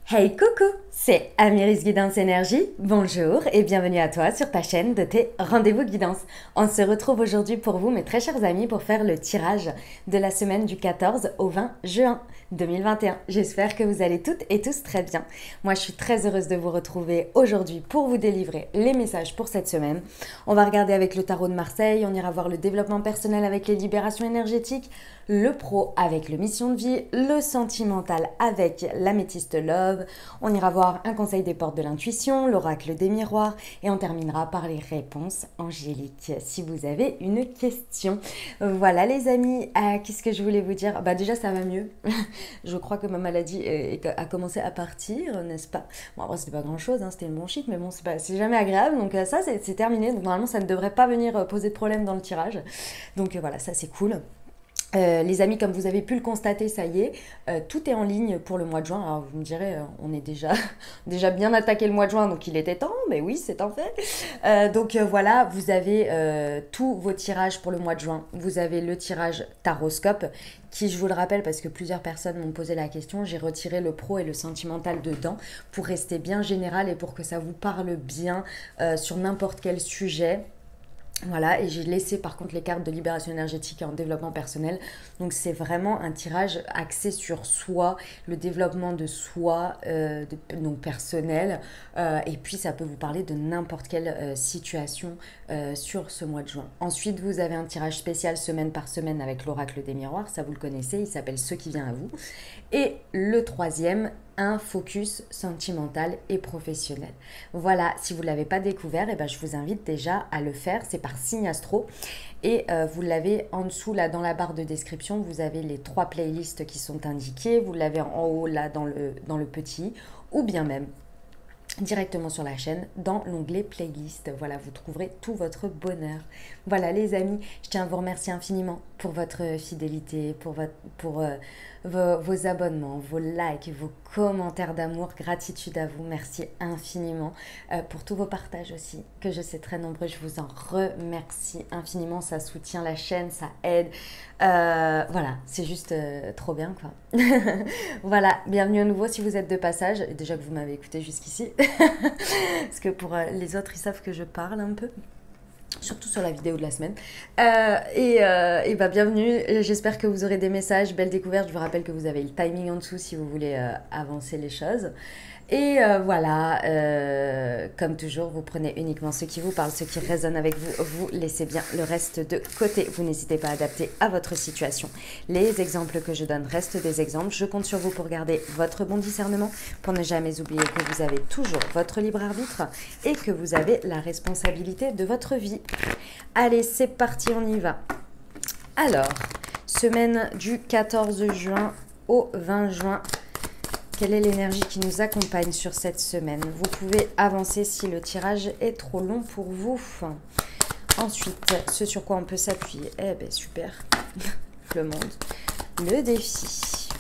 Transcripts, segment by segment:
Hey coucou, c'est Amiris Guidance Énergie. Bonjour et bienvenue à toi sur ta chaîne de tes rendez-vous guidance. On se retrouve aujourd'hui pour vous, mes très chers amis, pour faire le tirage de la semaine du 14 au 20 juin 2021. J'espère que vous allez toutes et tous très bien. Moi, je suis très heureuse de vous retrouver aujourd'hui pour vous délivrer les messages pour cette semaine. On va regarder avec le tarot de Marseille, on ira voir le développement personnel avec les libérations énergétiques, le pro avec le mission de vie, le sentimental avec l'améthyste love, on ira voir un conseil des portes de l'intuition, l'oracle des miroirs et on terminera par les réponses angéliques si vous avez une question. Voilà les amis, qu'est-ce que je voulais vous dire? Bah déjà ça va mieux, je crois que ma maladie a commencé à partir, n'est-ce pas? Bon après c'était pas grand chose, hein, c'était une bronchite mais bon c'est jamais agréable donc ça c'est terminé, donc normalement ça ne devrait pas venir poser de problème dans le tirage, donc voilà ça c'est cool. Les amis, comme vous avez pu le constater, ça y est, tout est en ligne pour le mois de juin. Alors vous me direz, on est déjà bien attaqué le mois de juin, donc il était temps, mais oui, c'est en fait. Donc voilà, vous avez tous vos tirages pour le mois de juin. Vous avez le tirage Taroscope, qui, je vous le rappelle, parce que plusieurs personnes m'ont posé la question, j'ai retiré le pro et le sentimental dedans pour rester bien général et pour que ça vous parle bien sur n'importe quel sujet. Voilà, et j'ai laissé par contre les cartes de libération énergétique et en développement personnel. Donc c'est vraiment un tirage axé sur soi, le développement de soi, donc personnel. Et puis ça peut vous parler de n'importe quelle situation sur ce mois de juin. Ensuite, vous avez un tirage spécial semaine par semaine avec l'oracle des miroirs. Ça vous le connaissez, il s'appelle Ce qui vient à vous. Et le troisième, un focus sentimental et professionnel. Voilà, si vous ne l'avez pas découvert, eh ben, je vous invite déjà à le faire. C'est par Signe Astro. Et vous l'avez en dessous, là, dans la barre de description, vous avez les 3 playlists qui sont indiquées. Vous l'avez en haut, là, dans le petit, ou bien même directement sur la chaîne dans l'onglet playlist. Voilà, vous trouverez tout votre bonheur. Voilà les amis, je tiens à vous remercier infiniment pour votre fidélité, pour vos abonnements, vos likes, vos commentaires d'amour. Gratitude à vous, merci infiniment pour tous vos partages aussi, que je sais très nombreux. Je vous en remercie infiniment, ça soutient la chaîne, ça aide. Voilà, c'est juste trop bien quoi. Voilà, bienvenue à nouveau si vous êtes de passage, et déjà que vous m'avez écouté jusqu'ici. Parce que pour les autres, ils savent que je parle un peu. Surtout sur la vidéo de la semaine. Et bah, bienvenue. J'espère que vous aurez des messages. Belle découverte. Je vous rappelle que vous avez le timing en dessous si vous voulez avancer les choses. Et voilà, comme toujours, vous prenez uniquement ce qui vous parle, ce qui résonne avec vous. Vous laissez bien le reste de côté. Vous n'hésitez pas à adapter à votre situation. Les exemples que je donne restent des exemples. Je compte sur vous pour garder votre bon discernement, pour ne jamais oublier que vous avez toujours votre libre arbitre et que vous avez la responsabilité de votre vie. Allez, c'est parti, on y va. Alors, semaine du 14 juin au 20 juin. Quelle est l'énergie qui nous accompagne sur cette semaine? Vous pouvez avancer si le tirage est trop long pour vous. Ensuite, ce sur quoi on peut s'appuyer. Eh bien, super. Le monde. Le défi.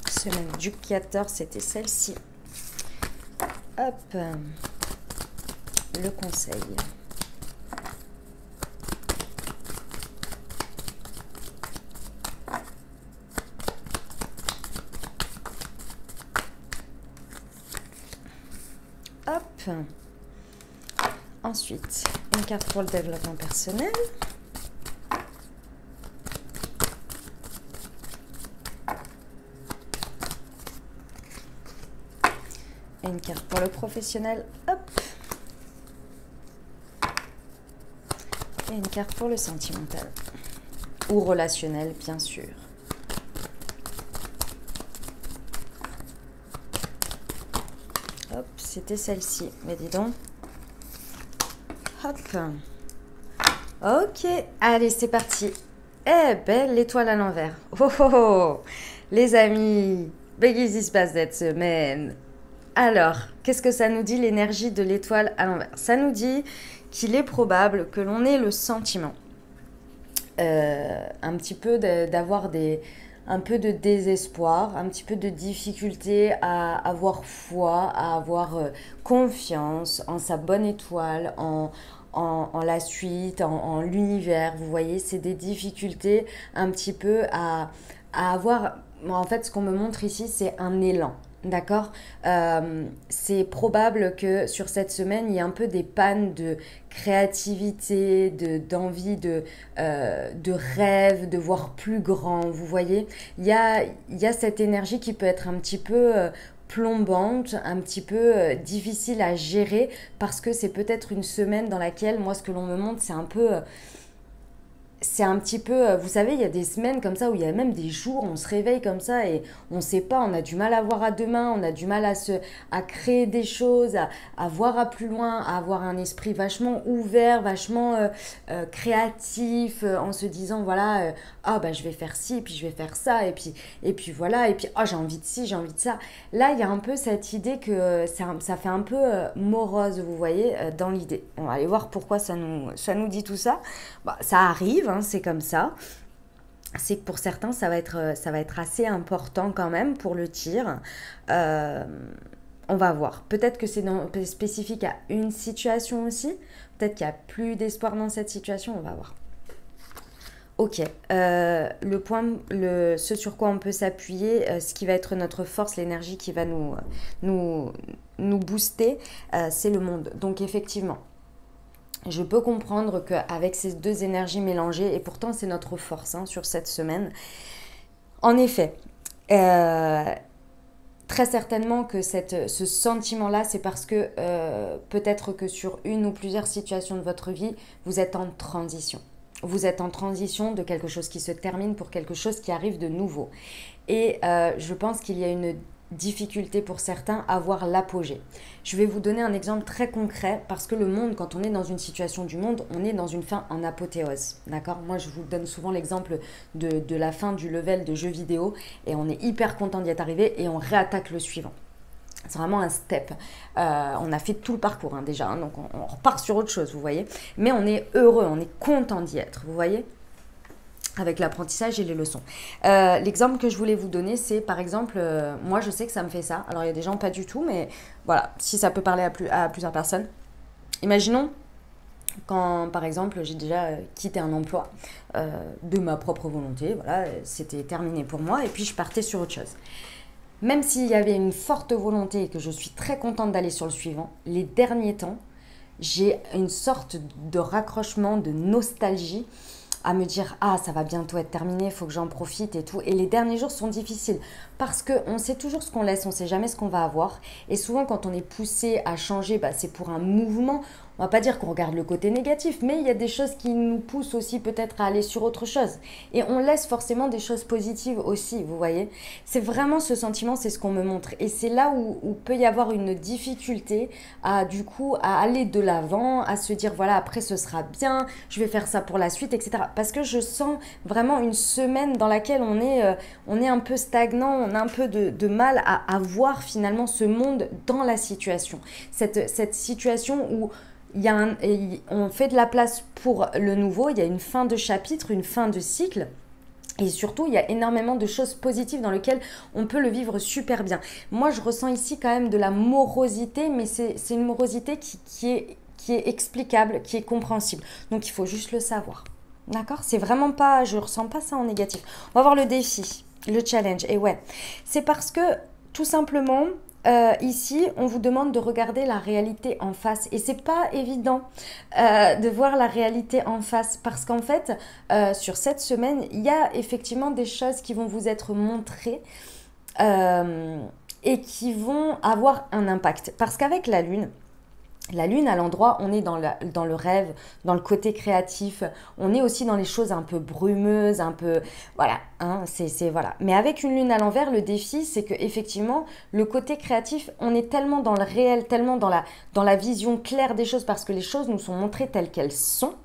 Semaine du 14, c'était celle-ci. Hop. Le conseil. Hop. Ensuite, une carte pour le développement personnel. Et une carte pour le professionnel. Hop. Et une carte pour le sentimental. Ou relationnel, bien sûr. Hop, c'était celle-ci. Mais dis donc. Hop. Ok, allez, c'est parti. Eh ben, l'étoile à l'envers. Oh, oh, oh. Les amis, mais qu'est-ce qui se passe cette semaine? Alors, qu'est-ce que ça nous dit, l'énergie de l'étoile à l'envers? Ça nous dit qu'il est probable que l'on ait le sentiment un petit peu d'avoir un peu de désespoir, un petit peu de difficulté à avoir foi, à avoir confiance en sa bonne étoile, en la suite, en l'univers. Vous voyez, c'est des difficultés un petit peu à avoir, en fait, ce qu'on me montre ici, c'est un élan. D'accord. C'est probable que sur cette semaine, il y ait un peu des pannes de créativité, d'envie, de rêve, de voir plus grand. Vous voyez, il y a cette énergie qui peut être un petit peu plombante, un petit peu difficile à gérer parce que c'est peut-être une semaine dans laquelle, moi, ce que l'on me montre, c'est un petit peu, vous savez, il y a des semaines comme ça où il y a même des jours, on se réveille comme ça et on ne sait pas, on a du mal à voir à demain, on a du mal à créer des choses, à voir à plus loin, à avoir un esprit vachement ouvert, vachement créatif, en se disant, voilà, ah bah je vais faire ci, puis je vais faire ça, et puis voilà, et puis oh, j'ai envie de ci, j'ai envie de ça. Là, il y a un peu cette idée que ça fait un peu morose, vous voyez, dans l'idée. On va aller voir pourquoi ça nous dit tout ça. Bah, ça arrive, hein, c'est comme ça. C'est que pour certains, ça va être assez important quand même pour le tir. Euh, on va voir. Peut-être que c'est spécifique à une situation aussi. Peut-être qu'il n'y a plus d'espoir dans cette situation. On va voir. Ok, ce sur quoi on peut s'appuyer, ce qui va être notre force, l'énergie qui va nous, nous booster, c'est le monde. Donc effectivement, je peux comprendre qu'avec ces deux énergies mélangées, et pourtant c'est notre force hein, sur cette semaine, en effet, très certainement que ce sentiment-là, c'est parce que peut-être que sur une ou plusieurs situations de votre vie, vous êtes en transition. Vous êtes en transition de quelque chose qui se termine pour quelque chose qui arrive de nouveau. Et je pense qu'il y a une difficulté pour certains à voir l'apogée. Je vais vous donner un exemple très concret parce que le monde, quand on est dans une situation du monde, on est dans une fin en apothéose. D'accord? Moi, je vous donne souvent l'exemple de la fin du level de jeu vidéo et on est hyper content d'y être arrivé et on réattaque le suivant. C'est vraiment un step. On a fait tout le parcours hein, déjà, hein, donc on repart sur autre chose, vous voyez. Mais on est heureux, on est content d'y être, vous voyez, avec l'apprentissage et les leçons. L'exemple que je voulais vous donner, c'est par exemple, moi je sais que ça me fait ça. Alors il y a des gens pas du tout, mais voilà, si ça peut parler à plusieurs personnes. Imaginons quand par exemple j'ai déjà quitté un emploi de ma propre volonté, voilà, c'était terminé pour moi et puis je partais sur autre chose. Même s'il y avait une forte volonté et que je suis très contente d'aller sur le suivant, les derniers temps, j'ai une sorte de raccrochement, de nostalgie à me dire « Ah, ça va bientôt être terminé, il faut que j'en profite et tout ». Et les derniers jours sont difficiles parce qu'on sait toujours ce qu'on laisse, on ne sait jamais ce qu'on va avoir. Et souvent, quand on est poussé à changer, bah, c'est pour un mouvement. On va pas dire qu'on regarde le côté négatif, mais il y a des choses qui nous poussent aussi peut-être à aller sur autre chose. Et on laisse forcément des choses positives aussi, vous voyez. C'est vraiment ce sentiment, c'est ce qu'on me montre. Et c'est là où peut y avoir une difficulté à du coup à aller de l'avant, à se dire voilà après ce sera bien, je vais faire ça pour la suite, etc. Parce que je sens vraiment une semaine dans laquelle on est un peu stagnant, on a un peu de mal à voir finalement ce monde dans la situation. Cette situation où on fait de la place pour le nouveau, il y a une fin de chapitre, une fin de cycle. Et surtout, il y a énormément de choses positives dans lesquelles on peut le vivre super bien. Moi, je ressens ici quand même de la morosité, mais c'est une morosité qui est explicable, qui est compréhensible. Donc, il faut juste le savoir. D'accord? C'est vraiment pas, je ressens pas ça en négatif. On va voir le défi, le challenge. Et ouais, c'est parce que tout simplement, ici, on vous demande de regarder la réalité en face. Et c'est pas évident de voir la réalité en face parce qu'en fait, sur cette semaine, il y a effectivement des choses qui vont vous être montrées et qui vont avoir un impact. Parce qu'avec la lune, à l'endroit, on est dans le rêve, dans le côté créatif. On est aussi dans les choses un peu brumeuses, un peu... Voilà, hein, voilà. Mais avec une lune à l'envers, le défi, c'est que effectivement, le côté créatif, on est tellement dans le réel, tellement dans la vision claire des choses, parce que les choses nous sont montrées telles qu'elles sont,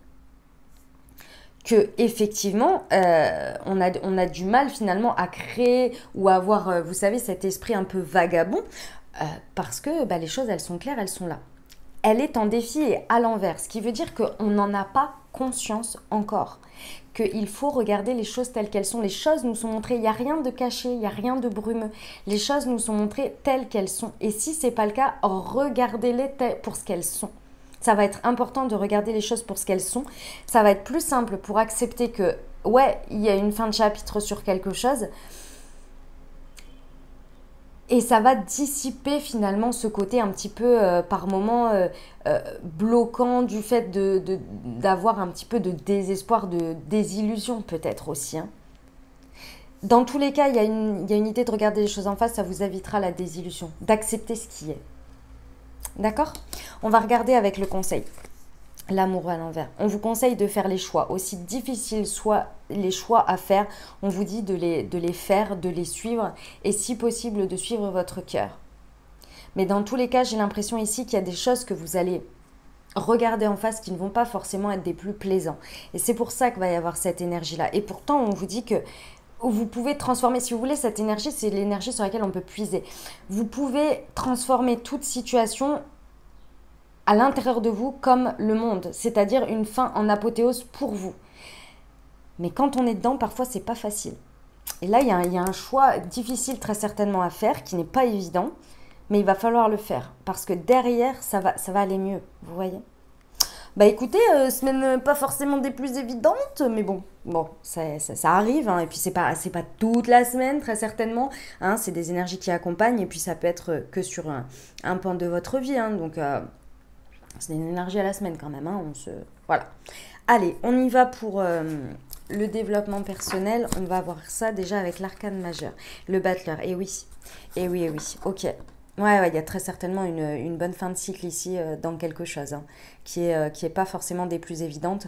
que effectivement, on a du mal finalement à créer ou à avoir, vous savez, cet esprit un peu vagabond, parce que bah, les choses, elles sont claires, elles sont là. Elle est en défi et à l'envers, ce qui veut dire qu'on n'en a pas conscience encore, qu'il faut regarder les choses telles qu'elles sont. Les choses nous sont montrées, il n'y a rien de caché, il n'y a rien de brumeux. Les choses nous sont montrées telles qu'elles sont. Et si ce n'est pas le cas, regardez-les pour ce qu'elles sont. Ça va être important de regarder les choses pour ce qu'elles sont. Ça va être plus simple pour accepter que ouais, il y a une fin de chapitre sur quelque chose. Et ça va dissiper finalement ce côté un petit peu par moment bloquant du fait d'avoir un petit peu de désespoir, de désillusion peut-être aussi. Hein. Dans tous les cas, il y a une idée de regarder les choses en face, ça vous évitera la désillusion, d'accepter ce qui est. D'accord? On va regarder avec le conseil. L'amour à l'envers. On vous conseille de faire les choix. Aussi difficiles soient les choix à faire, on vous dit de les faire, de les suivre et si possible de suivre votre cœur. Mais dans tous les cas, j'ai l'impression ici qu'il y a des choses que vous allez regarder en face qui ne vont pas forcément être des plus plaisants. Et c'est pour ça qu'il va y avoir cette énergie-là. Et pourtant, on vous dit que vous pouvez transformer, si vous voulez, cette énergie, c'est l'énergie sur laquelle on peut puiser. Vous pouvez transformer toute situation à l'intérieur de vous comme le monde, c'est-à-dire une fin en apothéose pour vous. Mais quand on est dedans, parfois, c'est pas facile. Et là, il y a un choix difficile très certainement à faire, qui n'est pas évident, mais il va falloir le faire, parce que derrière, ça va aller mieux, vous voyez. Bah écoutez, semaine pas forcément des plus évidentes, mais bon, ça arrive, hein, et puis c'est pas toute la semaine, très certainement, hein, c'est des énergies qui accompagnent, et puis ça peut être que sur un pan de votre vie, hein, donc c'est une énergie à la semaine quand même, hein, voilà. Allez, on y va pour le développement personnel, on va voir ça déjà avec l'arcane majeur, le battleur, et oui, ok. Ouais, il y a très certainement une bonne fin de cycle ici dans quelque chose, hein, qui est pas forcément des plus évidentes.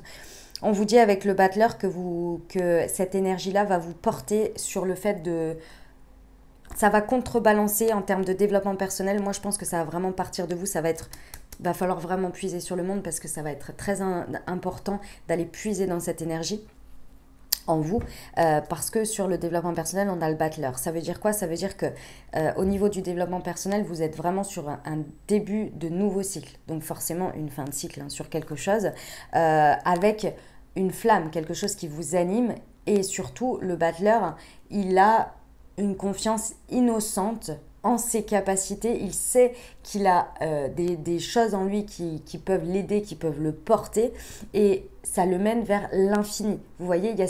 On vous dit avec le battleur que cette énergie-là va vous porter sur le fait de... Ça va contrebalancer en termes de développement personnel. Moi, je pense que ça va vraiment partir de vous. Va falloir vraiment puiser sur le monde parce que ça va être très important d'aller puiser dans cette énergie en vous, parce que sur le développement personnel, on a le battleur. Ça veut dire quoi? Ça veut dire que au niveau du développement personnel, vous êtes vraiment sur un début de nouveau cycle. Donc forcément une fin de cycle, hein, sur quelque chose, avec une flamme, quelque chose qui vous anime. Et surtout, le battleur, il a une confiance innocente en ses capacités, il sait qu'il a des choses en lui qui peuvent l'aider, qui peuvent le porter, et ça le mène vers l'infini. Vous voyez, il y a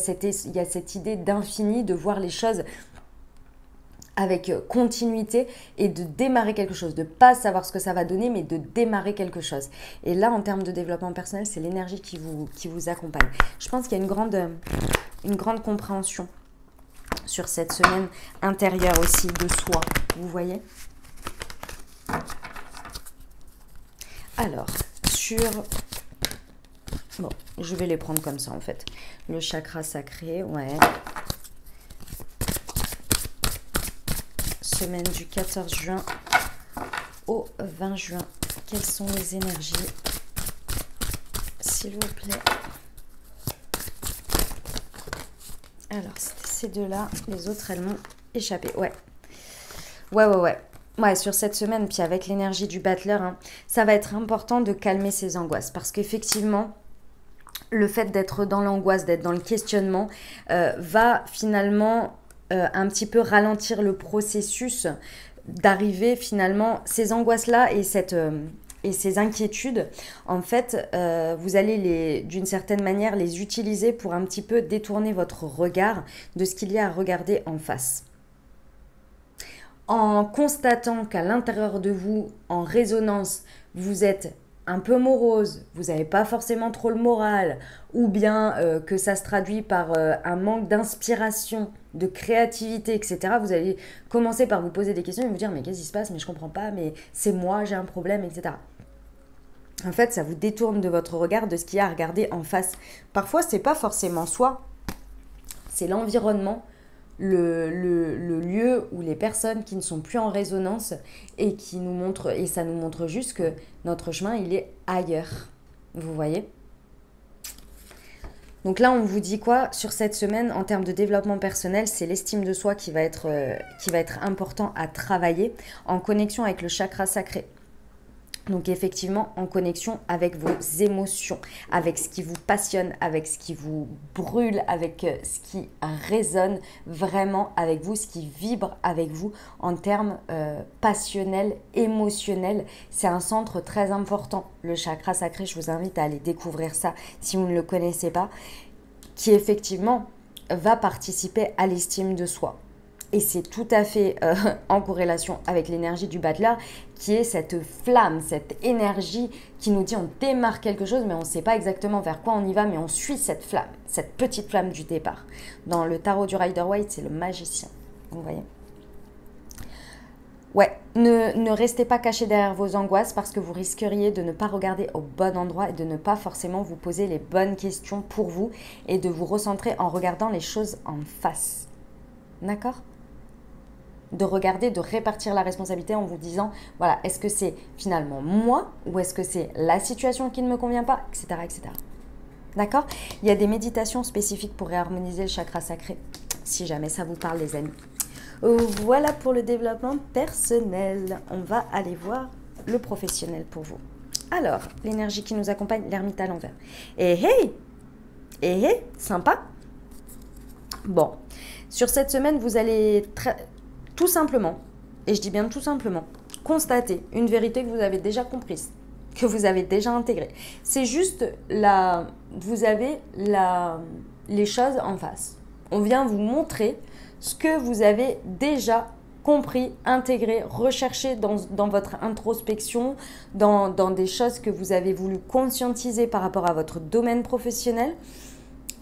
cette idée d'infini, de voir les choses avec continuité et de démarrer quelque chose, de ne pas savoir ce que ça va donner, mais de démarrer quelque chose. Et là, en termes de développement personnel, c'est l'énergie qui vous accompagne. Je pense qu'il y a une grande compréhension sur cette semaine intérieure aussi de soi, vous voyez. Alors, bon, je vais les prendre comme ça en fait. Le chakra sacré, ouais. Semaine du 14 juin au 20 juin. Quelles sont les énergies, s'il vous plaît? Alors, c'était ces deux-là. Les autres, elles m'ont échappé. Ouais, sur cette semaine, puis avec l'énergie du battleur, hein, ça va être important de calmer ses angoisses. Parce qu'effectivement, le fait d'être dans l'angoisse, d'être dans le questionnement, va finalement un petit peu ralentir le processus d'arriver finalement, ces angoisses-là et ces inquiétudes, en fait, vous allez d'une certaine manière les utiliser pour un petit peu détourner votre regard de ce qu'il y a à regarder en face. En constatant qu'à l'intérieur de vous, en résonance, vous êtes un peu morose, vous n'avez pas forcément trop le moral, ou bien que ça se traduit par un manque d'inspiration, de créativité, etc. Vous allez commencer par vous poser des questions et vous dire mais qu'est-ce qui se passe, mais je comprends pas, mais c'est moi, j'ai un problème, etc. En fait, ça vous détourne de votre regard, de ce qu'il y a à regarder en face. Parfois, c'est pas forcément soi, c'est l'environnement, le lieu ou les personnes qui ne sont plus en résonance et ça nous montre juste que notre chemin, il est ailleurs. Vous voyez ? Donc là, on vous dit quoi sur cette semaine en termes de développement personnel? C'est l'estime de soi qui va être important à travailler en connexion avec le chakra sacré. Donc effectivement, en connexion avec vos émotions, avec ce qui vous passionne, avec ce qui vous brûle, avec ce qui résonne vraiment avec vous, ce qui vibre avec vous en termes passionnels, émotionnels. C'est un centre très important, le chakra sacré. Je vous invite à aller découvrir ça si vous ne le connaissez pas, qui effectivement va participer à l'estime de soi. Et c'est tout à fait en corrélation avec l'énergie du Battleur, qui est cette flamme, cette énergie qui nous dit on démarre quelque chose, mais on ne sait pas exactement vers quoi on y va, mais on suit cette flamme, cette petite flamme du départ. Dans le tarot du Rider-Waite, c'est le magicien. Vous voyez ? Ouais, ne restez pas caché derrière vos angoisses parce que vous risqueriez de ne pas regarder au bon endroit et de ne pas forcément vous poser les bonnes questions pour vous et de vous recentrer en regardant les choses en face. D'accord ? De regarder, de répartir la responsabilité en vous disant, voilà, est-ce que c'est finalement moi ou est-ce que c'est la situation qui ne me convient pas, etc. etc. D'accord ? Il y a des méditations spécifiques pour réharmoniser le chakra sacré, si jamais ça vous parle les amis. Voilà pour le développement personnel. On va aller voir le professionnel pour vous. Alors, l'énergie qui nous accompagne, l'ermite à l'envers. Sympa. Bon, sur cette semaine, vous allez tout simplement, et je dis bien tout simplement, constater une vérité que vous avez déjà comprise, que vous avez déjà intégrée. C'est juste vous avez les choses en face. On vient vous montrer ce que vous avez déjà compris, intégré, recherché dans votre introspection, dans des choses que vous avez voulu conscientiser par rapport à votre domaine professionnel.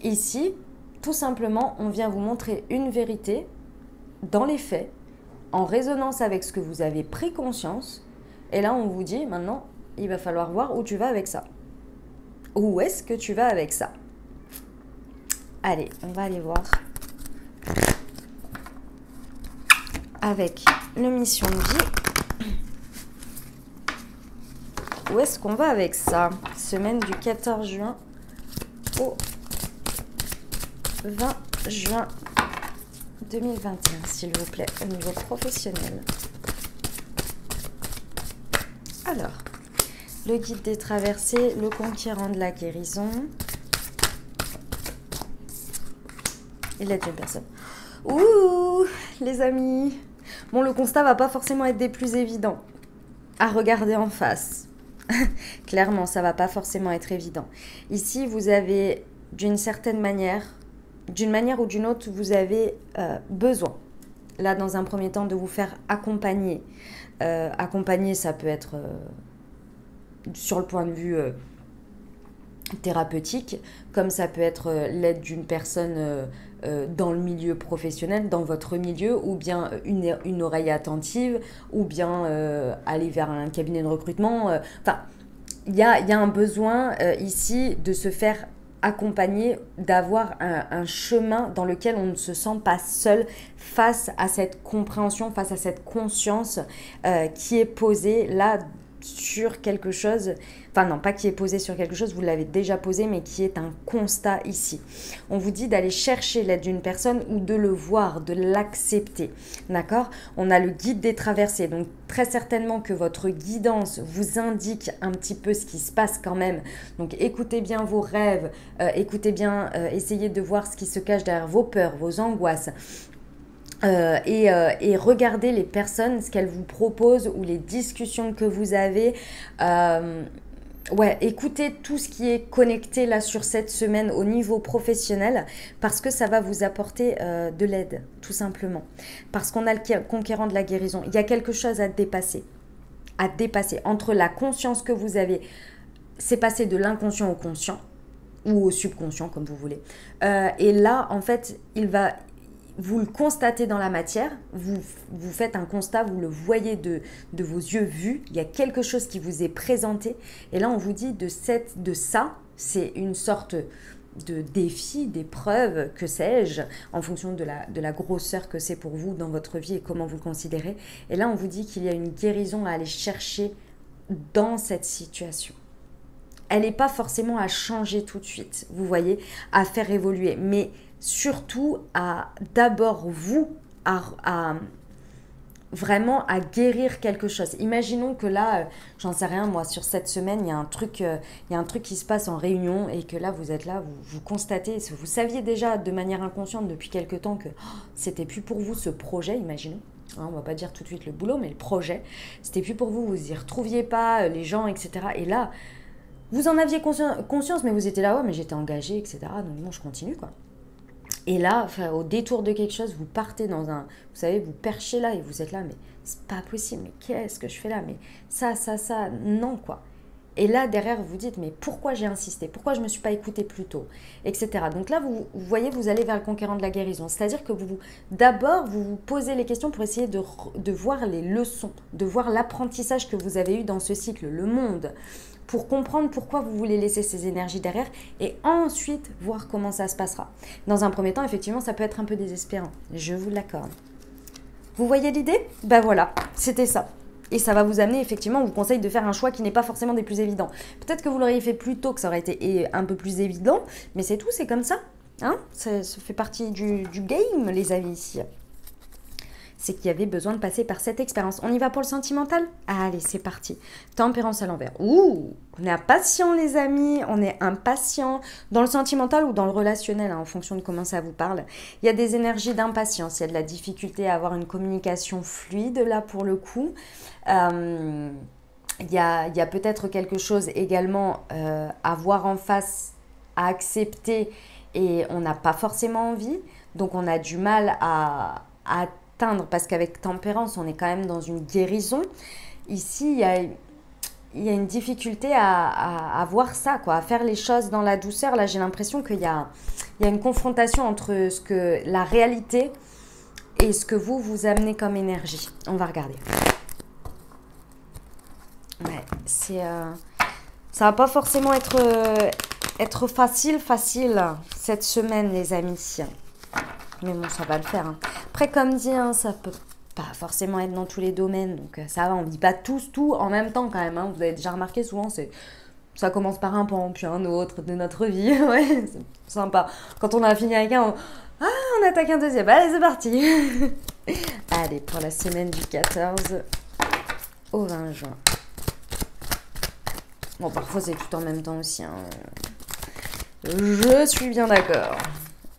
Ici, tout simplement, on vient vous montrer une vérité dans les faits, en résonance avec ce que vous avez pris conscience. Et là, on vous dit, maintenant, il va falloir voir où tu vas avec ça. Où est-ce que tu vas avec ça ? Allez, on va aller voir avec le mission de vie. Où est-ce qu'on va avec ça ? Semaine du 14 juin au 20 juin 2021, s'il vous plaît, au niveau professionnel. Alors, le guide des traversées, le conquérant de la guérison et l'aide d'une personne. Ouh, les amis. Bon, le constat va pas forcément être des plus évidents à regarder en face. Clairement, ça va pas forcément être évident. Ici, vous avez d'une certaine manière, d'une manière ou d'une autre, vous avez besoin, là, dans un premier temps, de vous faire accompagner. Accompagner, ça peut être sur le point de vue thérapeutique, comme ça peut être l'aide d'une personne dans le milieu professionnel, dans votre milieu, ou bien une oreille attentive, ou bien aller vers un cabinet de recrutement. Enfin, il y a un besoin ici de se faire accompagner, d'avoir un chemin dans lequel on ne se sent pas seul face à cette compréhension, face à cette conscience qui est posée là sur quelque chose, enfin non, pas qui est posé sur quelque chose, vous l'avez déjà posé, mais qui est un constat ici. On vous dit d'aller chercher l'aide d'une personne ou de le voir, de l'accepter, d'accord ? On a le guide des traversées, donc très certainement que votre guidance vous indique un petit peu ce qui se passe quand même. Donc écoutez bien vos rêves, écoutez bien, essayez de voir ce qui se cache derrière vos peurs, vos angoisses. Et regardez les personnes, ce qu'elles vous proposent ou les discussions que vous avez. Écoutez tout ce qui est connecté là sur cette semaine au niveau professionnel parce que ça va vous apporter de l'aide, tout simplement. Parce qu'on a le conquérant de la guérison. Il y a quelque chose à dépasser. Entre la conscience que vous avez, c'est passé de l'inconscient au conscient ou au subconscient, comme vous voulez. Et là, en fait, vous le constatez dans la matière, vous faites un constat, vous le voyez de vos yeux vus, il y a quelque chose qui vous est présenté. Et là, on vous dit de ça, c'est une sorte de défi, d'épreuve, que sais-je, en fonction de la grosseur que c'est pour vous dans votre vie et comment vous le considérez. Et là, on vous dit qu'il y a une guérison à aller chercher dans cette situation. Elle n'est pas forcément à changer tout de suite, vous voyez, à faire évoluer, mais surtout d'abord vraiment à guérir quelque chose. Imaginons que là, j'en sais rien moi, sur cette semaine, il y a un truc qui se passe en réunion et que là, vous êtes là, vous constatez, vous saviez déjà de manière inconsciente depuis quelque temps que c'était plus pour vous ce projet, imaginons. On va pas dire tout de suite le boulot, mais le projet, c'était plus pour vous, vous y retrouviez pas, les gens, etc. Et là, vous en aviez conscience, mais vous étiez là, ouais, mais j'étais engagée, etc. Donc bon, je continue, quoi. Et là, enfin, au détour de quelque chose, vous partez dans un... Vous savez, vous perchez là et vous êtes là, mais c'est pas possible, mais qu'est-ce que je fais là? Mais ça, non quoi. Et là, derrière, vous dites, mais pourquoi j'ai insisté? Pourquoi je ne me suis pas écoutée plus tôt? Etc. Donc là, vous voyez, vous allez vers le conquérant de la guérison. C'est-à-dire que d'abord, vous vous posez les questions pour essayer de voir les leçons, de voir l'apprentissage que vous avez eu dans ce cycle, le monde, pour comprendre pourquoi vous voulez laisser ces énergies derrière et ensuite voir comment ça se passera. Dans un premier temps, effectivement, ça peut être un peu désespérant. Je vous l'accorde. Vous voyez l'idée? Ben voilà, c'était ça. Et ça va vous amener, effectivement, on vous conseille de faire un choix qui n'est pas forcément des plus évidents. Peut-être que vous l'auriez fait plus tôt, que ça aurait été un peu plus évident, mais c'est tout, c'est comme ça. Hein, ça fait partie du game, les amis. C'est qu'il y avait besoin de passer par cette expérience. On y va pour le sentimental? Allez, c'est parti. Tempérance à l'envers. Ouh, on est impatient, les amis. On est impatient. Dans le sentimental ou dans le relationnel, hein, en fonction de comment ça vous parle. Il y a des énergies d'impatience. Il y a de la difficulté à avoir une communication fluide, là, pour le coup. Il y a peut-être quelque chose également à voir en face, à accepter, et on n'a pas forcément envie. Donc, on a du mal à atteindre, parce qu'avec tempérance, on est quand même dans une guérison. Ici, il y a une difficulté à voir ça, quoi, à faire les choses dans la douceur. Là, j'ai l'impression qu'il y a une confrontation entre la réalité et ce que vous amenez comme énergie. On va regarder. Ouais, ça va pas forcément être facile cette semaine, les amis. Mais bon, ça va le faire. Hein. Après, comme dit, hein, ça peut pas forcément être dans tous les domaines. Donc ça va, on ne dit pas tous tout en même temps quand même. Hein. Vous avez déjà remarqué, souvent, ça commence par un pan, puis un autre de notre vie. Ouais, c'est sympa. Quand on a fini avec un, on attaque un deuxième. Allez, c'est parti. Allez, pour la semaine du 14 au 20 juin. Bon, parfois, c'est tout en même temps aussi. Hein. Je suis bien d'accord.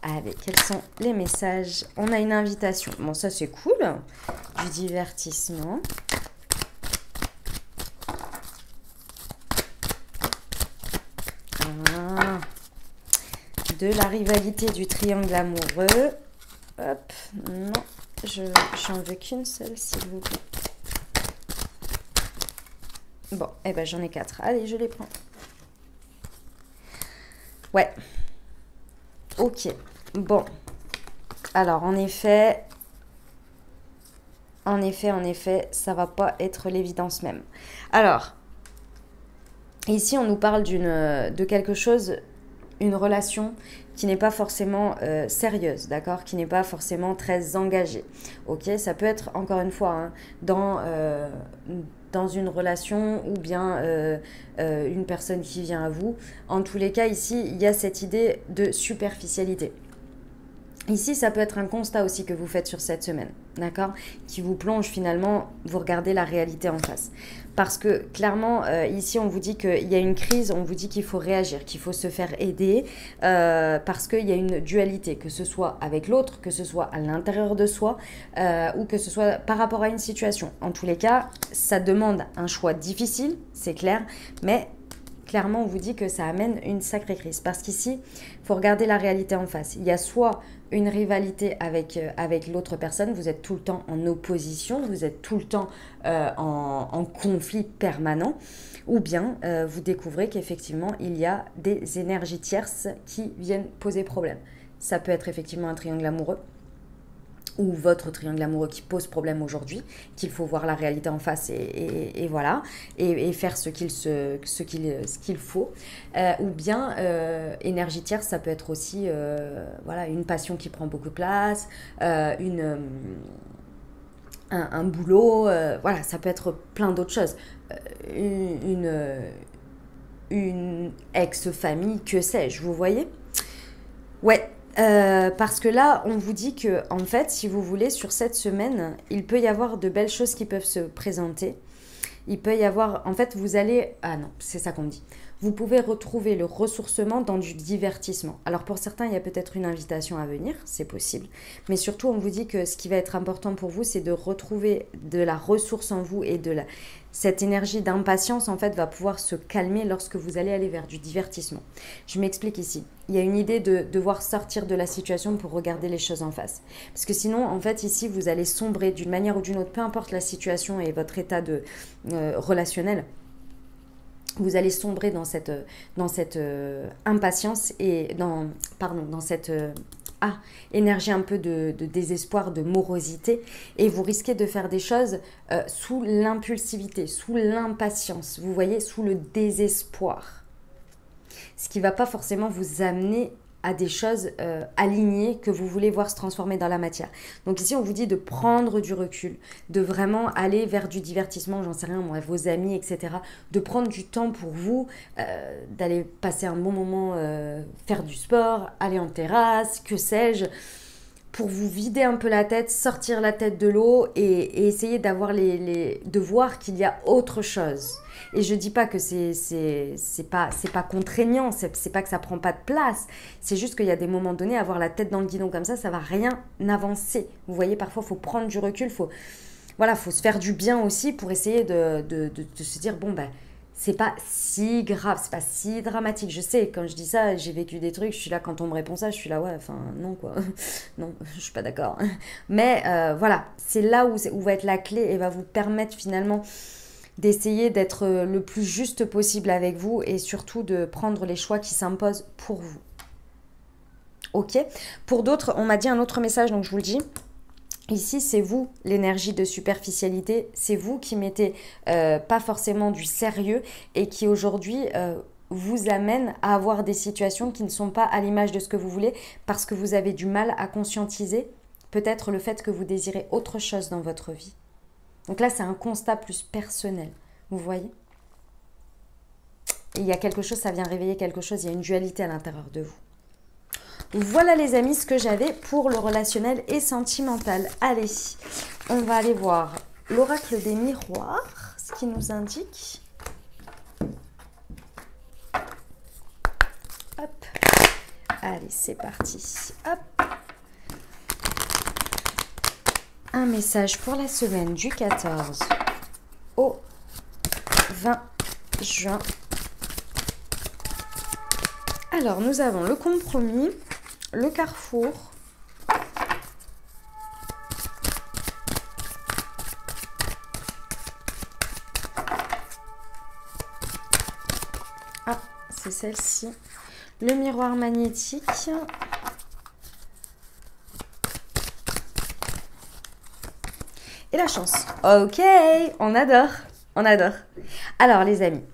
Allez, quels sont les messages? On a une invitation. Bon, ça, c'est cool. Du divertissement. Ah. De la rivalité du triangle amoureux. Hop, non. J'en veux qu'une seule, s'il vous plaît. Bon, eh ben, j'en ai 4. Allez, je les prends. Ouais. Ok. Bon. Alors, en effet, ça va pas être l'évidence même. Alors, ici, on nous parle de quelque chose, une relation qui n'est pas forcément sérieuse, d'accord? Qui n'est pas forcément très engagée. Ok? Ça peut être, encore une fois, hein, dans une relation ou bien une personne qui vient à vous. En tous les cas, ici, il y a cette idée de superficialité. Ici, ça peut être un constat aussi que vous faites sur cette semaine, d'accord? Qui vous plonge finalement, vous regardez la réalité en face. Parce que clairement, ici, on vous dit qu'il y a une crise, on vous dit qu'il faut réagir, qu'il faut se faire aider, parce qu'il y a une dualité, que ce soit avec l'autre, que ce soit à l'intérieur de soi, ou que ce soit par rapport à une situation. En tous les cas, ça demande un choix difficile, c'est clair, mais clairement, on vous dit que ça amène une sacrée crise. Parce qu'ici, il faut regarder la réalité en face. Il y a soit une rivalité avec l'autre personne, vous êtes tout le temps en opposition, vous êtes tout le temps en conflit permanent, ou bien vous découvrez qu'effectivement, il y a des énergies tierces qui viennent poser problème. Ça peut être effectivement un triangle amoureux, ou votre triangle amoureux qui pose problème aujourd'hui, qu'il faut voir la réalité en face et voilà, et faire ce qu'il faut. Ou bien, énergie tierce, ça peut être aussi voilà, une passion qui prend beaucoup de place, un boulot, voilà, ça peut être plein d'autres choses. Une ex-famille, que sais-je, vous voyez? Ouais. Parce que là, on vous dit que, en fait, si vous voulez, sur cette semaine, il peut y avoir de belles choses qui peuvent se présenter. Il peut y avoir, en fait, vous allez... Ah non, c'est ça qu'on me dit. Vous pouvez retrouver le ressourcement dans du divertissement. Alors pour certains, il y a peut-être une invitation à venir, c'est possible. Mais surtout, on vous dit que ce qui va être important pour vous, c'est de retrouver de la ressource en vous et cette énergie d'impatience, en fait, va pouvoir se calmer lorsque vous allez aller vers du divertissement. Je m'explique ici. Il y a une idée de devoir sortir de la situation pour regarder les choses en face. Parce que sinon, en fait, ici, vous allez sombrer d'une manière ou d'une autre, peu importe la situation et votre état relationnel, vous allez sombrer dans cette impatience et dans cette énergie un peu de désespoir, de morosité, et vous risquez de faire des choses sous l'impulsivité, sous l'impatience, vous voyez, sous le désespoir. Ce qui ne va pas forcément vous amener à des choses alignées que vous voulez voir se transformer dans la matière. Donc ici, on vous dit de prendre du recul, de vraiment aller vers du divertissement, j'en sais rien, moi, vos amis, etc. De prendre du temps pour vous, d'aller passer un bon moment, faire du sport, aller en terrasse, que sais-je, pour vous vider un peu la tête, sortir la tête de l'eau et essayer d'avoir de voir qu'il y a autre chose. Et je dis pas que c'est pas contraignant, c'est pas que ça prend pas de place, c'est juste qu'il y a des moments donnés, avoir la tête dans le guidon comme ça va rien avancer. Vous voyez, parfois il faut prendre du recul, faut se faire du bien aussi pour essayer de se dire bon ben c'est pas si grave, c'est pas si dramatique. Je sais, quand je dis ça, j'ai vécu des trucs, je suis là, quand on me répond ça, je suis là, ouais, enfin, non, quoi. Non, je suis pas d'accord. Mais voilà, c'est là où va être la clé et va vous permettre finalement d'essayer d'être le plus juste possible avec vous et surtout de prendre les choix qui s'imposent pour vous. Ok ? Pour d'autres, on m'a dit un autre message, donc je vous le dis. Ici, c'est vous, l'énergie de superficialité, c'est vous qui mettez pas forcément du sérieux et qui aujourd'hui vous amène à avoir des situations qui ne sont pas à l'image de ce que vous voulez parce que vous avez du mal à conscientiser peut-être le fait que vous désirez autre chose dans votre vie. Donc là, c'est un constat plus personnel, vous voyez ? Et il y a quelque chose, ça vient réveiller quelque chose, il y a une dualité à l'intérieur de vous. Voilà les amis, ce que j'avais pour le relationnel et sentimental. Allez, on va aller voir l'oracle des miroirs, ce qui nous indique. Hop, allez, c'est parti. Hop. Un message pour la semaine du 14 au 20 juin. Alors, nous avons le compromis, le carrefour, c'est celle-ci, le miroir magnétique, et la chance. Ok, on adore, on adore. Alors les amis,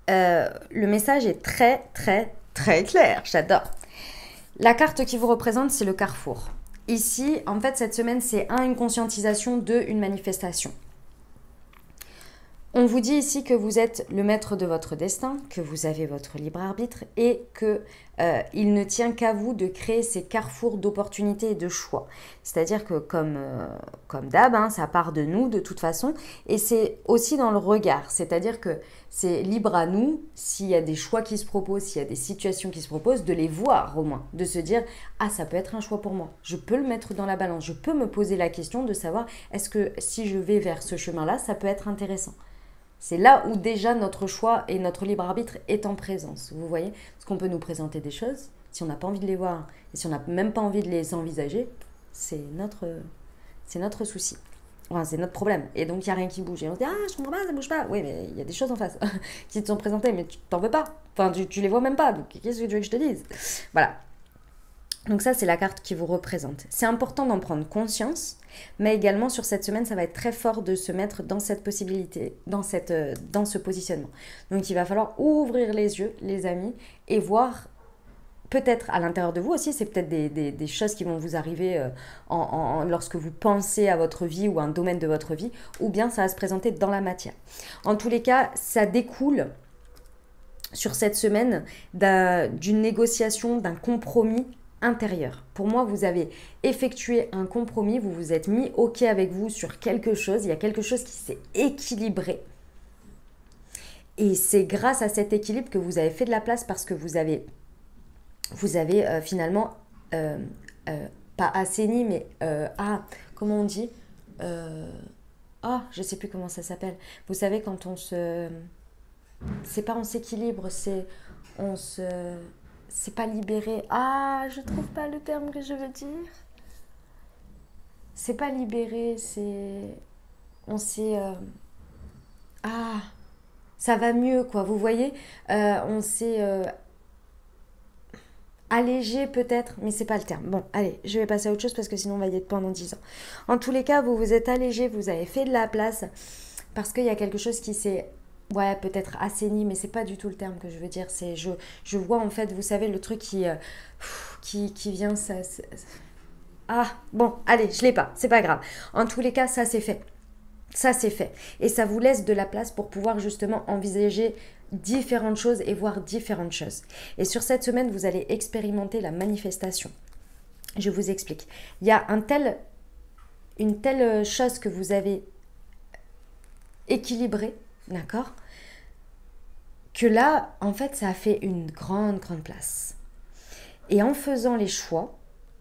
le message est très très très clair, j'adore. La carte qui vous représente, c'est le carrefour. Ici, en fait, cette semaine, c'est une conscientisation, une manifestation. On vous dit ici que vous êtes le maître de votre destin, que vous avez votre libre arbitre et que il ne tient qu'à vous de créer ces carrefours d'opportunités et de choix. C'est-à-dire que comme d'hab, hein, ça part de nous de toute façon et c'est aussi dans le regard. C'est-à-dire que c'est libre à nous, s'il y a des choix qui se proposent, s'il y a des situations qui se proposent, de les voir au moins, de se dire « Ah, ça peut être un choix pour moi, je peux le mettre dans la balance, je peux me poser la question de savoir est-ce que si je vais vers ce chemin-là, ça peut être intéressant ?» C'est là où déjà notre choix et notre libre arbitre est en présence. Vous voyez ? Parce qu'on peut nous présenter des choses, si on n'a pas envie de les voir et si on n'a même pas envie de les envisager, c'est notre souci. Enfin, c'est notre problème. Et donc, il n'y a rien qui bouge. Et on se dit, ah, je comprends pas, ça bouge pas. Oui, mais il y a des choses en face qui te sont présentées, mais tu t'en veux pas. Enfin, tu les vois même pas. Donc, qu'est-ce que tu veux que je te dise ? Voilà. Donc ça, c'est la carte qui vous représente. C'est important d'en prendre conscience, mais également sur cette semaine, ça va être très fort de se mettre dans cette possibilité, dans ce positionnement. Donc il va falloir ouvrir les yeux, les amis, et voir peut-être à l'intérieur de vous aussi, c'est peut-être des choses qui vont vous arriver lorsque vous pensez à votre vie ou à un domaine de votre vie, ou bien ça va se présenter dans la matière. En tous les cas, ça découle sur cette semaine d'une négociation, d'un compromis intérieur. Pour moi, vous avez effectué un compromis, vous vous êtes mis OK avec vous sur quelque chose, il y a quelque chose qui s'est équilibré. Et c'est grâce à cet équilibre que vous avez fait de la place parce que vous avez finalement, pas assaini, mais comment on dit Ah, je sais plus comment ça s'appelle. Vous savez, quand on se... C'est pas on s'équilibre, c'est... On se... C'est pas libéré. Ah, je trouve pas le terme que je veux dire. C'est pas libéré, c'est... On s'est... Ah, ça va mieux, quoi. Vous voyez, on s'est allégé peut-être, mais c'est pas le terme. Bon, allez, je vais passer à autre chose parce que sinon on va y être pendant 10 ans. En tous les cas, vous vous êtes allégé, vous avez fait de la place parce qu'il y a quelque chose qui s'est, ouais, peut-être assaini, mais c'est pas du tout le terme que je veux dire. C'est, je vois en fait, vous savez, le truc qui vient, ça. Ah, bon, allez, je l'ai pas, c'est pas grave. En tous les cas, ça c'est fait. Ça, c'est fait. Et ça vous laisse de la place pour pouvoir justement envisager différentes choses et voir différentes choses. Et sur cette semaine, vous allez expérimenter la manifestation. Je vous explique. Il y a une telle chose que vous avez équilibrée, d'accord? Que là, en fait, ça a fait une grande, grande place. Et en faisant les choix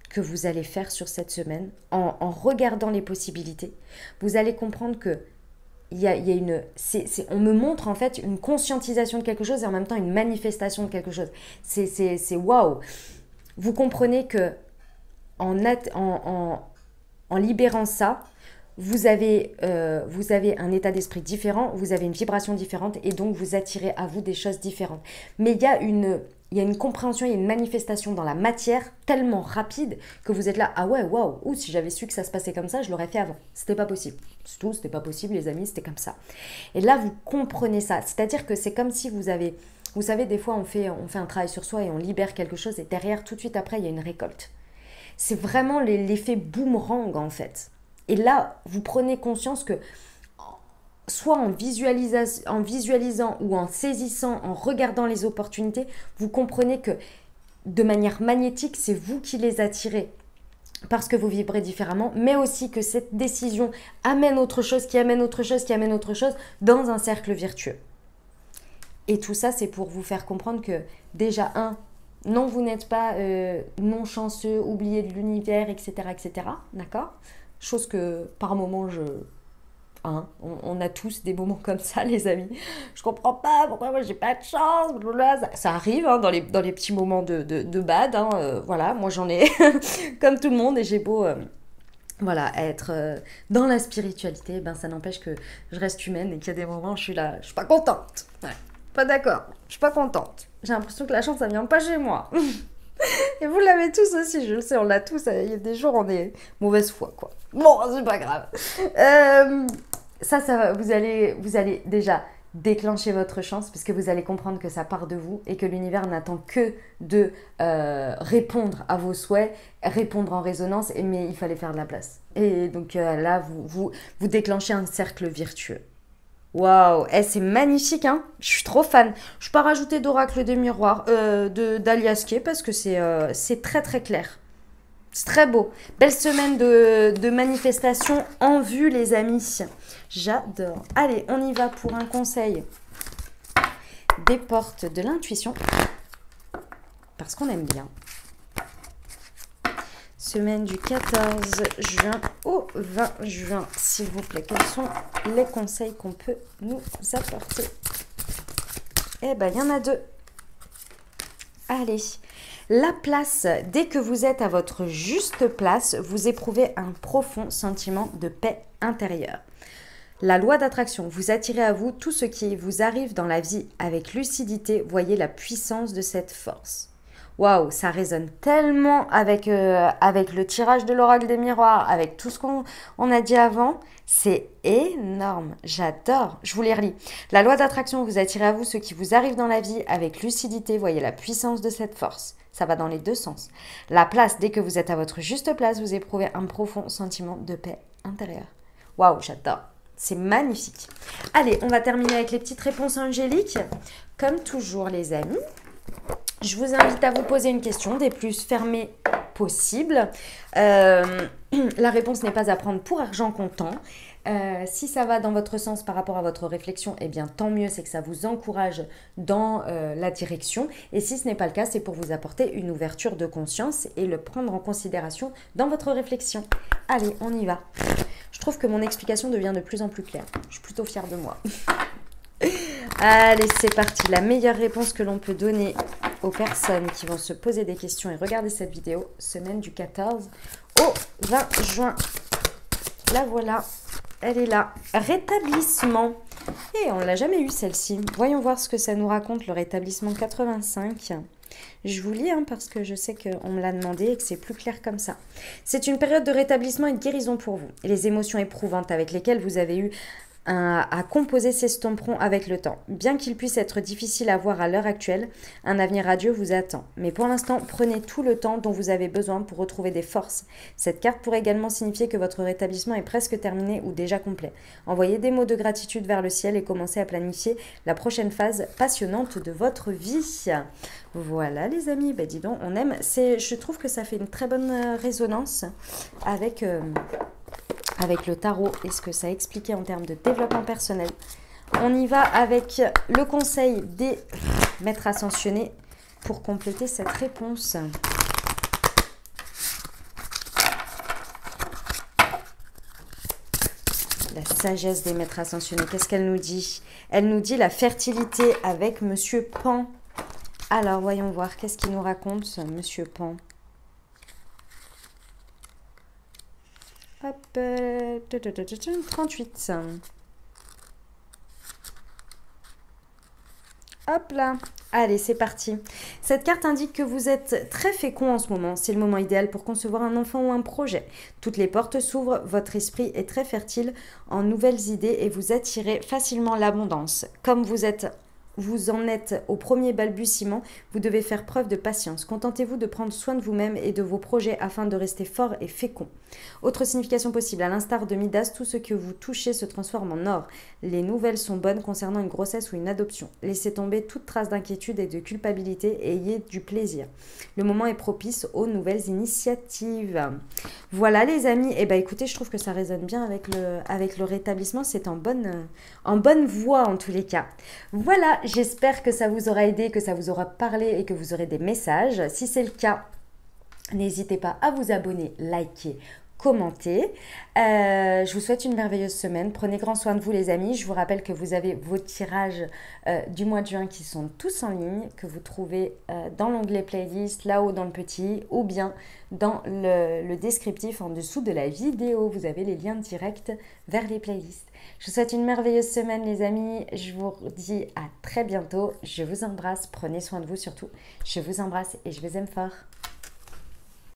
que vous allez faire sur cette semaine, en regardant les possibilités, vous allez comprendre que il y a une, on me montre en fait une conscientisation de quelque chose et en même temps une manifestation de quelque chose. C'est waouh. Vous comprenez que en libérant ça, vous avez un état d'esprit différent, vous avez une vibration différente et donc vous attirez à vous des choses différentes. Mais il y a une compréhension, il y a une manifestation dans la matière tellement rapide que vous êtes là, ah ouais, waouh, ou si j'avais su que ça se passait comme ça, je l'aurais fait avant. C'était pas possible. C'est tout, c'était pas possible, les amis, c'était comme ça. Et là, vous comprenez ça. C'est-à-dire que c'est comme si vous savez, des fois, on fait un travail sur soi et on libère quelque chose et derrière, tout de suite après, il y a une récolte. C'est vraiment l'effet boomerang, en fait. Et là, vous prenez conscience que soit en visualisant ou en saisissant, en regardant les opportunités, vous comprenez que de manière magnétique, c'est vous qui les attirez parce que vous vibrez différemment, mais aussi que cette décision amène autre chose, qui amène autre chose, qui amène autre chose dans un cercle vertueux. Et tout ça, c'est pour vous faire comprendre que déjà, non, vous n'êtes pas non chanceux, oublié de l'univers, etc., etc., d'accord ? Chose que par moment, on a tous des moments comme ça, les amis. Je comprends pas pourquoi moi j'ai pas de chance. Ça arrive dans les petits moments de bad. Voilà, moi j'en ai comme tout le monde et j'ai beau voilà, être dans la spiritualité. Ben, ça n'empêche que je reste humaine et qu'il y a des moments où je suis là, je suis pas contente. Ouais, pas d'accord, je suis pas contente. J'ai l'impression que la chance, ça vient pas chez moi. Et vous l'avez tous aussi, je le sais, on l'a tous. Il y a des jours, on est mauvaise foi, quoi. Bon, c'est pas grave. Ça va, vous allez déjà déclencher votre chance puisque vous allez comprendre que ça part de vous et que l'univers n'attend que de répondre à vos souhaits, répondre en résonance, mais il fallait faire de la place. Et donc là, vous déclenchez un cercle vertueux. Waouh, c'est magnifique, hein. Je suis trop fan. Je ne vais pas rajouter d'oracle des miroirs, d'Alias Kay parce que c'est très très clair. C'est très beau. Belle semaine de manifestation en vue, les amis. J'adore. Allez, on y va pour un conseil des portes de l'intuition. Parce qu'on aime bien. Semaine du 14 juin au 20 juin, s'il vous plaît. Quels sont les conseils qu'on peut nous apporter? Eh bien, il y en a deux. Allez. La place, dès que vous êtes à votre juste place, vous éprouvez un profond sentiment de paix intérieure. La loi d'attraction, vous attirez à vous tout ce qui vous arrive dans la vie avec lucidité. Voyez la puissance de cette force. Waouh, ça résonne tellement avec le tirage de l'oracle des miroirs, avec tout ce qu'on a dit avant. C'est énorme, j'adore. Je vous les relis. La loi d'attraction, vous attirez à vous ce qui vous arrive dans la vie avec lucidité. Voyez la puissance de cette force. Ça va dans les deux sens. La place, dès que vous êtes à votre juste place, vous éprouvez un profond sentiment de paix intérieure. Waouh, j'adore. C'est magnifique. Allez, on va terminer avec les petites réponses angéliques. Comme toujours, les amis, je vous invite à vous poser une question des plus fermées possibles. La réponse n'est pas à prendre pour argent comptant. Si ça va dans votre sens par rapport à votre réflexion, eh bien tant mieux, c'est que ça vous encourage dans la direction. Et si ce n'est pas le cas, c'est pour vous apporter une ouverture de conscience et le prendre en considération dans votre réflexion. Allez, on y va. Je trouve que mon explication devient de plus en plus claire. Je suis plutôt fière de moi. Allez, c'est parti. La meilleure réponse que l'on peut donner aux personnes qui vont se poser des questions et regarder cette vidéo, semaine du 14 au 20 juin. La voilà, elle est là. Rétablissement. Et on ne l'a jamais eu celle-ci. Voyons voir ce que ça nous raconte, le rétablissement 85. Je vous lis parce que je sais qu'on me l'a demandé et que c'est plus clair comme ça. C'est une période de rétablissement et de guérison pour vous. Et les émotions éprouvantes avec lesquelles vous avez eu à composer s'estomperont avec le temps. Bien qu'il puisse être difficile à voir à l'heure actuelle, un avenir radieux vous attend. Mais pour l'instant, prenez tout le temps dont vous avez besoin pour retrouver des forces. Cette carte pourrait également signifier que votre rétablissement est presque terminé ou déjà complet. Envoyez des mots de gratitude vers le ciel et commencez à planifier la prochaine phase passionnante de votre vie. Voilà les amis, ben dis donc, on aime. Je trouve que ça fait une très bonne résonance avec le tarot et ce que ça expliquait en termes de développement personnel. On y va avec le conseil des maîtres ascensionnés pour compléter cette réponse. La sagesse des maîtres ascensionnés, qu'est-ce qu'elle nous dit? Elle nous dit la fertilité avec Monsieur Pan. Alors, voyons voir, qu'est-ce qu'il nous raconte, Monsieur Pan? Hop, 38. Hop là. Allez, c'est parti. Cette carte indique que vous êtes très fécond en ce moment. C'est le moment idéal pour concevoir un enfant ou un projet. Toutes les portes s'ouvrent, votre esprit est très fertile en nouvelles idées et vous attirez facilement l'abondance. Comme vous en êtes au premier balbutiement, vous devez faire preuve de patience. Contentez-vous de prendre soin de vous-même et de vos projets afin de rester fort et fécond. Autre signification possible, à l'instar de Midas, tout ce que vous touchez se transforme en or. Les nouvelles sont bonnes concernant une grossesse ou une adoption. Laissez tomber toute trace d'inquiétude et de culpabilité et ayez du plaisir. Le moment est propice aux nouvelles initiatives. Voilà les amis, et écoutez, je trouve que ça résonne bien avec le rétablissement, c'est en bonne voie en tous les cas. Voilà, j'espère que ça vous aura aidé, que ça vous aura parlé et que vous aurez des messages. Si c'est le cas, n'hésitez pas à vous abonner, liker, commenter. Je vous souhaite une merveilleuse semaine. Prenez grand soin de vous les amis. Je vous rappelle que vous avez vos tirages du mois de juin qui sont tous en ligne, que vous trouvez dans l'onglet playlist, là-haut dans le petit, ou bien dans le descriptif en dessous de la vidéo. Vous avez les liens directs vers les playlists. Je vous souhaite une merveilleuse semaine les amis. Je vous dis à très bientôt. Je vous embrasse. Prenez soin de vous surtout. Je vous embrasse et je vous aime fort.